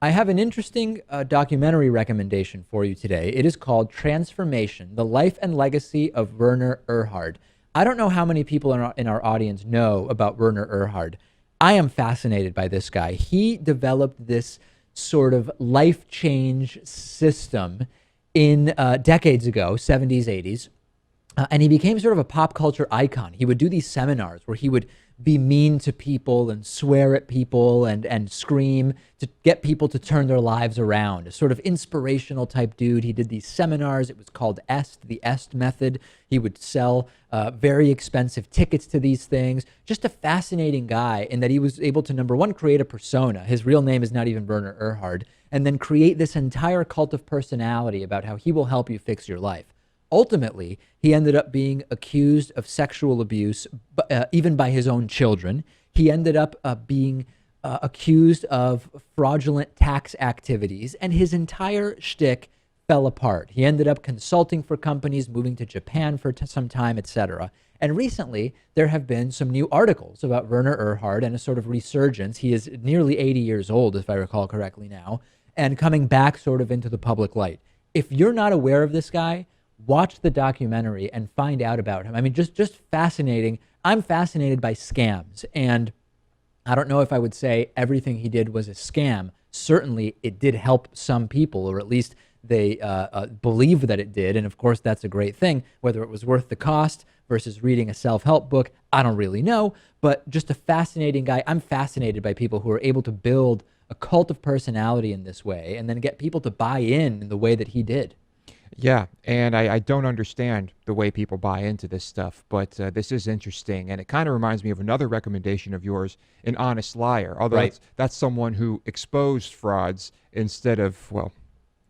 I have an interesting documentary recommendation for you today. It is called Transformation: The Life and Legacy of Werner Erhard. I don't know how many people in our audience know about Werner Erhard. I am fascinated by this guy. He developed this sort of life change system in decades ago, 70s, 80s, and he became sort of a pop culture icon. He would do these seminars where he would be mean to people and swear at people and scream to get people to turn their lives around. A sort of inspirational type dude. He did these seminars. It was called EST, the EST method. He would sell very expensive tickets to these things. Just a fascinating guy in that he was able to, number one, create a persona. His real name is not even Werner Erhard. And then create this entire cult of personality about how he will help you fix your life. Ultimately, he ended up being accused of sexual abuse, even by his own children. He ended up being accused of fraudulent tax activities, and his entire shtick fell apart. He ended up consulting for companies, moving to Japan for some time, etc. And recently, there have been some new articles about Werner Erhard and a sort of resurgence. He is nearly 80 years old, if I recall correctly now, and coming back sort of into the public light. If you're not aware of this guy, watch the documentary and find out about him. I mean, just fascinating. I'm fascinated by scams, and I don't know if I would say everything he did was a scam. Certainly, it did help some people, or at least they believe that it did. And of course, that's a great thing. Whether it was worth the cost versus reading a self-help book, I don't really know. But just a fascinating guy. I'm fascinated by people who are able to build a cult of personality in this way and then get people to buy in the way that he did. Yeah, and I don't understand the way people buy into this stuff, but this is interesting, and it kind of reminds me of another recommendation of yours, An Honest Liar. Although Right. that's someone who exposed frauds instead of, well,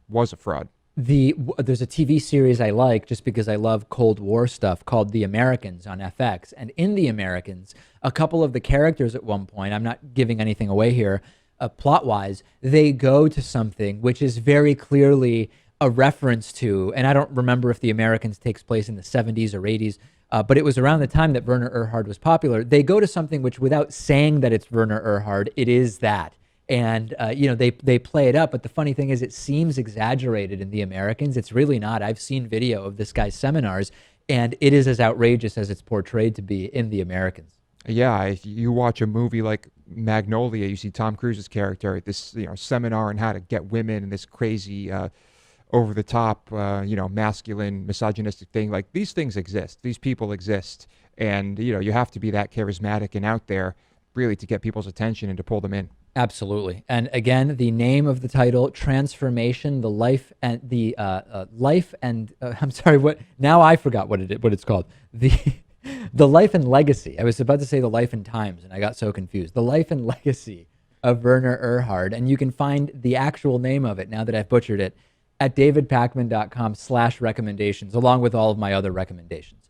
was a fraud. There's a TV series I like just because I love Cold War stuff called The Americans on FX. And in The Americans, a couple of the characters at one point, I'm not giving anything away here, plot wise, they go to something which is very clearly a reference to, and I don't remember if The Americans takes place in the 70s or 80s, but it was around the time that Werner Erhard was popular. They go to something which, without saying that it's Werner Erhard, it is that. And they play it up, but the funny thing is, it seems exaggerated in The Americans. It's really not. I've seen video of this guy's seminars, and it is as outrageous as it's portrayed to be in The Americans. Yeah, if you watch a movie like Magnolia, you see Tom Cruise's character at this, seminar on how to get women and this crazy, over the top, masculine, misogynistic thing. Like, these things exist. These people exist. And, you have to be that charismatic and out there really to get people's attention and to pull them in. Absolutely. And again, the name of the title, Transformation: The Life and Life and I'm sorry, what now I forgot what it's called. The The Life and Legacy. I was about to say The Life and Times and I got so confused. The Life and Legacy of Werner Erhard, and you can find the actual name of it now that I've butchered it at davidpakman.com/recommendations, along with all of my other recommendations.